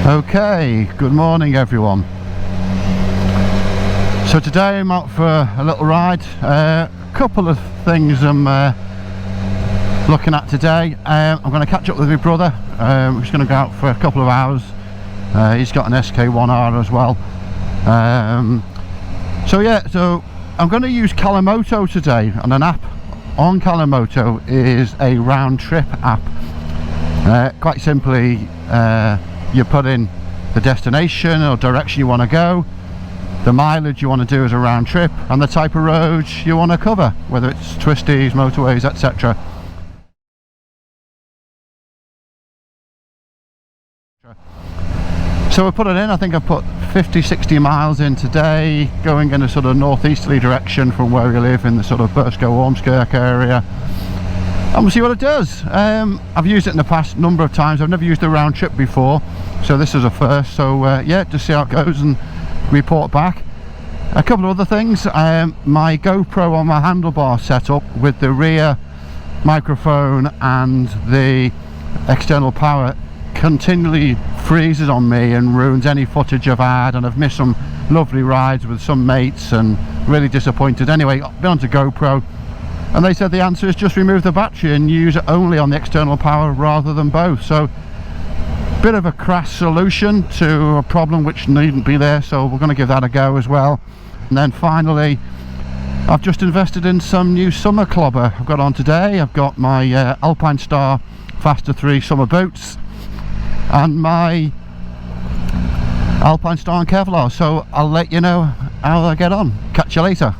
Okay, good morning everyone. So today I'm out for a little ride. A couple of things I'm looking at today. I'm going to catch up with my brother. We're just going to go out for a couple of hours. He's got an SK1R as well. So I'm going to use Calimoto today, and an app on Calimoto is a round trip app. Quite simply, you put in the destination or direction you want to go, the mileage you want to do as a round trip, and the type of roads you want to cover, whether it's twisties, motorways, etc. So I put it in. I think I put 50-60 miles in today, going in a sort of northeasterly direction from where we live in the sort of Bursko-Ormskirk area, and we'll see what it does. I've used it in the past number of times. I've never used a round trip before, so this is a first. So yeah, just see how it goes and report back. A couple of other things. My GoPro on my handlebar setup with the rear microphone and the external power continually freezes on me and ruins any footage I've had, and I've missed some lovely rides with some mates and really disappointed. Anyway, I've been onto GoPro and they said the answer is just remove the battery and use it only on the external power rather than both. So bit of a crass solution to a problem which needn't be there, so we're going to give that a go as well. And then finally, I've just invested in some new summer clobber I've got on today. I've got my Alpinestar Faster 3 summer boots and my Alpinestar Kevlar, so I'll let you know how I get on. Catch you later.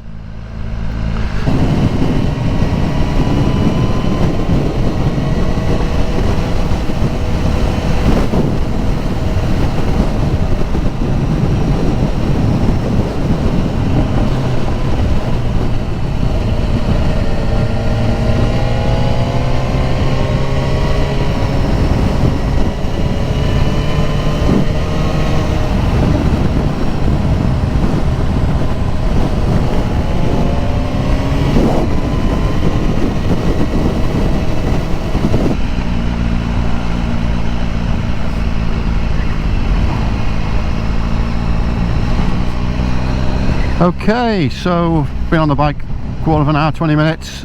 Okay, so been on the bike quarter of an hour, 20 minutes.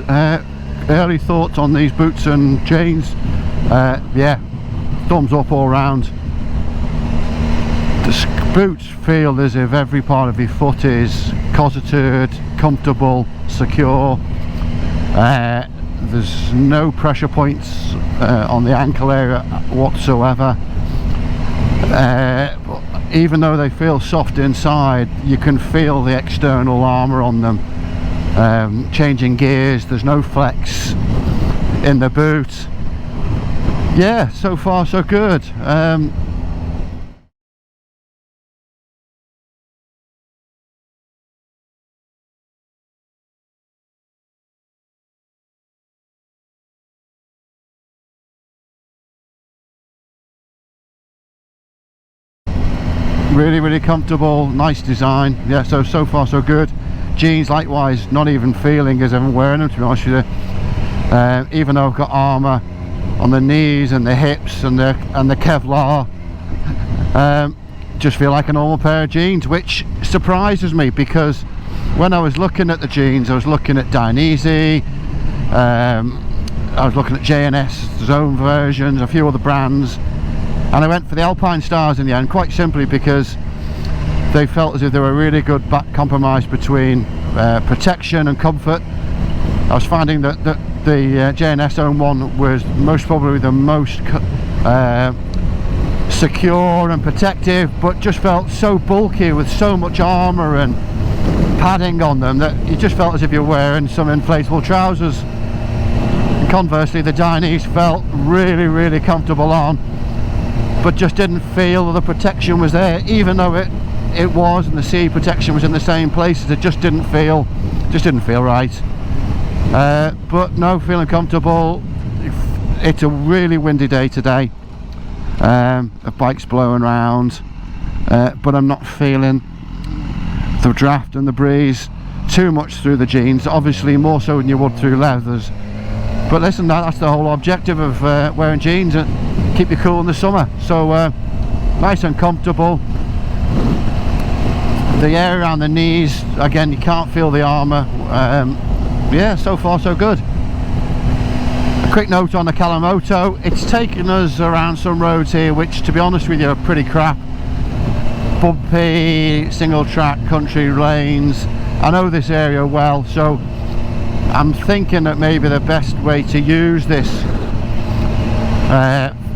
Early thoughts on these boots and jeans. Yeah, thumbs up all round. The boots feel as if every part of your foot is cosseted, comfortable, secure. There's no pressure points on the ankle area whatsoever. Even though they feel soft inside, you can feel the external armour on them. Changing gears, there's no flex in the boot. Yeah, so far so good. Really comfortable, nice design. Yeah, so far so good. Jeans likewise, not even feeling as I'm wearing them, to be honest with you. Even though I've got armour on the knees and the hips and the Kevlar, just feel like a normal pair of jeans, which surprises me, because when I was looking at the jeans, I was looking at Dainese, I was looking at J&S's own versions, a few other brands, and I went for the Alpinestars in the end, quite simply because they felt as if they were a really good compromise between protection and comfort. I was finding that the J&S own one was most probably the most secure and protective, but just felt so bulky with so much armour and padding on them that you just felt as if you're wearing some inflatable trousers. And conversely, the Dainese felt really comfortable on, but just didn't feel the protection was there, even though it was, and the sea protection was in the same places. It just didn't feel right. But no, feeling comfortable. It's a really windy day today. The bike's blowing around, but I'm not feeling the draft and the breeze too much through the jeans, obviously more so than you would through leathers. But listen, that's the whole objective of wearing jeans, and keep you cool in the summer. So nice and comfortable. The air around the knees, again, you can't feel the armour. Yeah, so far so good. A quick note on the Calimoto, it's taken us around some roads here which, to be honest with you, are pretty crap. Bumpy, single track country lanes. I know this area well, so I'm thinking that maybe the best way to use this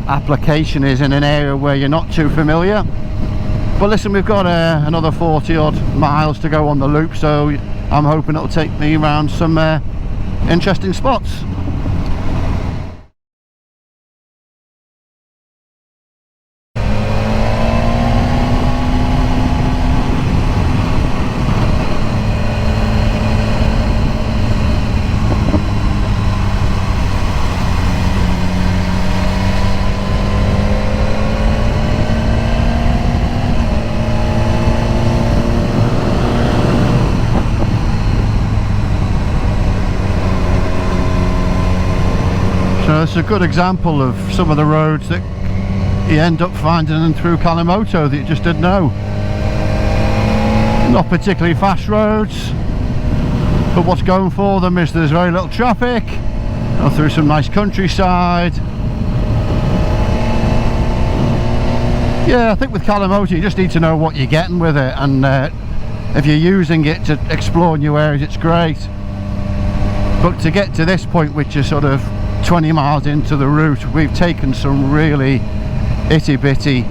application is in an area where you're not too familiar. But listen, we've got another 40 odd miles to go on the loop, so I'm hoping it'll take me around some interesting spots. So it's a good example of some of the roads that you end up finding through Calimoto that you just didn't know. Not particularly fast roads, but what's going for them is there's very little traffic, or through some nice countryside. Yeah, I think with Calimoto you just need to know what you're getting with it, and if you're using it to explore new areas, it's great. But to get to this point, which is sort of 20 miles into the route, we've taken some really itty-bitty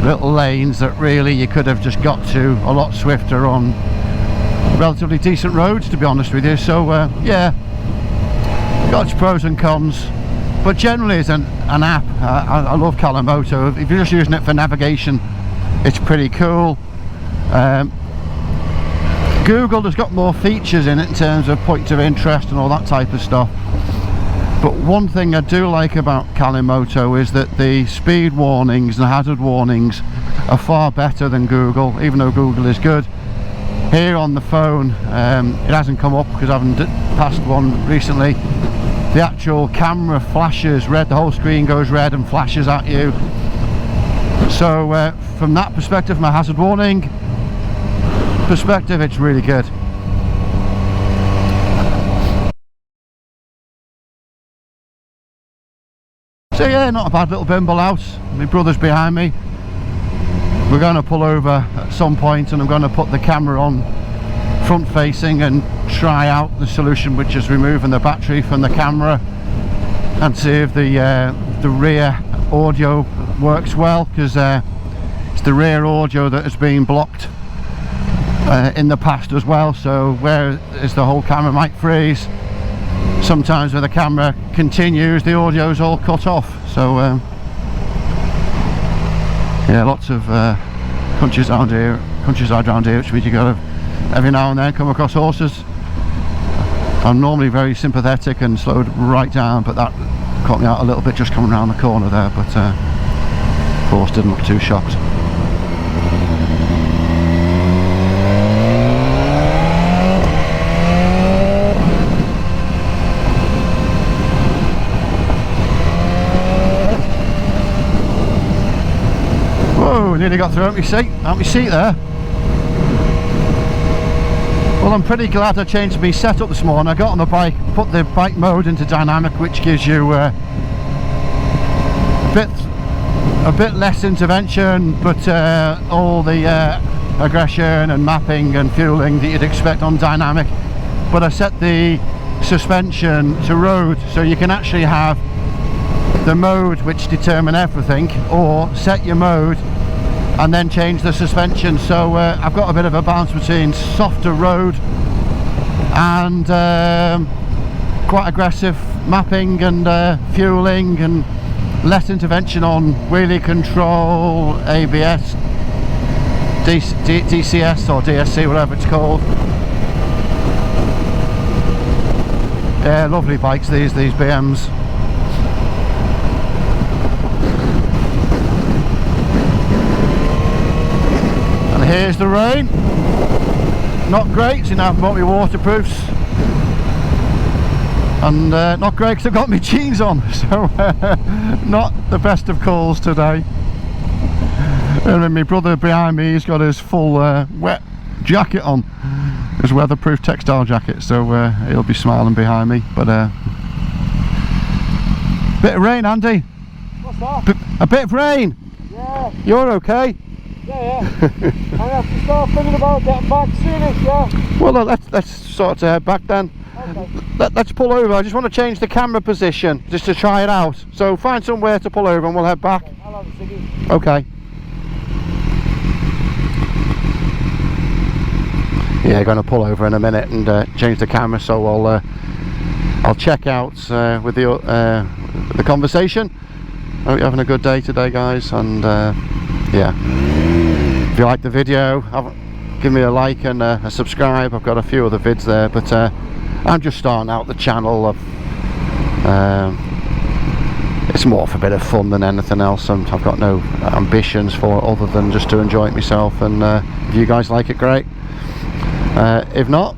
little lanes that really you could have just got to a lot swifter on relatively decent roads, to be honest with you. So yeah, got its pros and cons, but generally as an app, I love Calimoto. If you're just using it for navigation, it's pretty cool. Google has got more features in it in terms of points of interest and all that type of stuff. But one thing I do like about Calimoto is that the speed warnings and hazard warnings are far better than Google, even though Google is good. Here on the phone, it hasn't come up because I haven't passed one recently. The actual camera flashes red, the whole screen goes red and flashes at you. So from that perspective, from a hazard warning perspective, it's really good. So yeah, not a bad little bimble house. My brother's behind me. We're going to pull over at some point and I'm going to put the camera on front facing and try out the solution, which is removing the battery from the camera, and see if the rear audio works well, because it's the rear audio that has been blocked in the past as well. So whereas the whole camera might freeze, sometimes when the camera continues, the audio's all cut off. So yeah, lots of countryside around here, which means you got to every now and then come across horses. I'm normally very sympathetic and slowed right down, but that caught me out a little bit just coming around the corner there. But horse didn't look too shocked. Nearly got through out my seat there. Well, I'm pretty glad I changed my setup this morning. I got on the bike, put the bike mode into dynamic, which gives you a bit less intervention, but all the aggression and mapping and fueling that you'd expect on dynamic. But I set the suspension to road, so you can actually have the mode which determine everything, or set your mode and then change the suspension. So I've got a bit of a balance between softer road and quite aggressive mapping and fueling, and less intervention on wheelie control, ABS, DCS or DSC, whatever it's called. Yeah, lovely bikes these BMs. Here's the rain. Not great, so now I've bought my waterproofs, and not great because I've got my jeans on, so not the best of calls today. And then my brother behind me, he's got his full wet jacket on, his weatherproof textile jacket, so he'll be smiling behind me. But bit of rain, Andy. What's that? A bit of rain. Yeah. You're okay? Yeah. I have to start thinking about getting back soonish, yeah. Well, let's sort of head back then. Okay. Let's pull over. I just want to change the camera position just to try it out. So find somewhere to pull over and we'll head back. Okay, I'll have a ciggy. Okay. Yeah, going to pull over in a minute and change the camera. So I'll check out with the conversation. I hope you're having a good day today, guys. And yeah, if you like the video, give me a like and a subscribe. I've got a few other vids there, but I'm just starting out the channel. It's more for a bit of fun than anything else, and I've got no ambitions for it other than just to enjoy it myself. And if you guys like it, great. If not,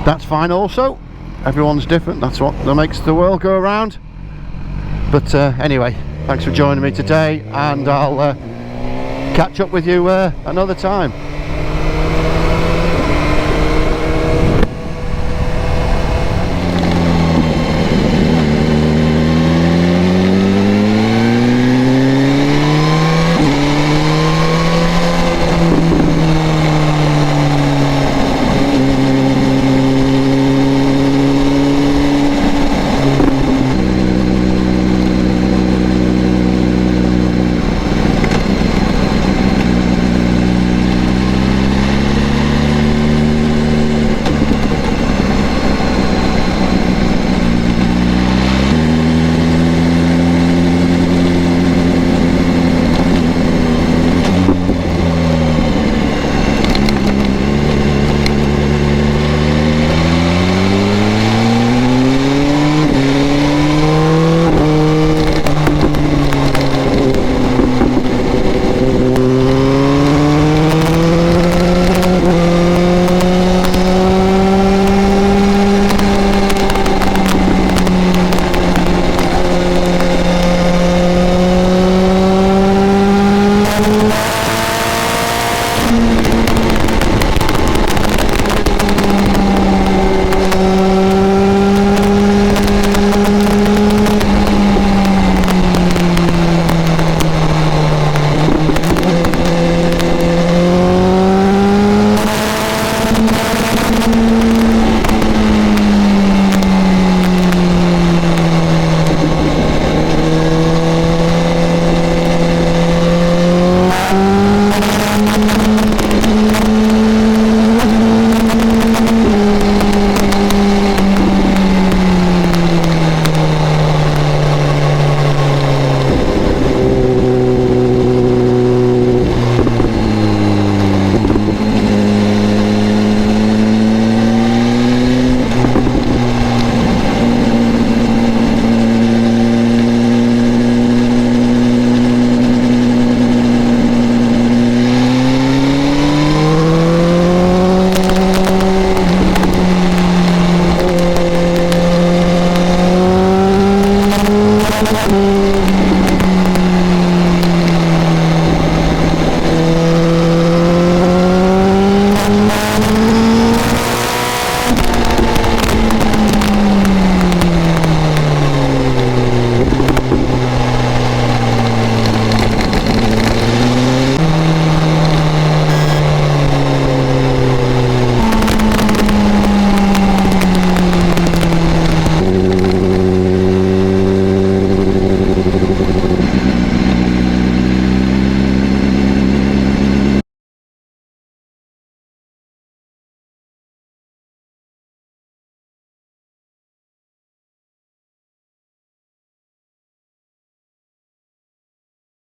that's fine also. Everyone's different. That's what makes the world go around. But anyway, thanks for joining me today, and I'll catch up with you another time.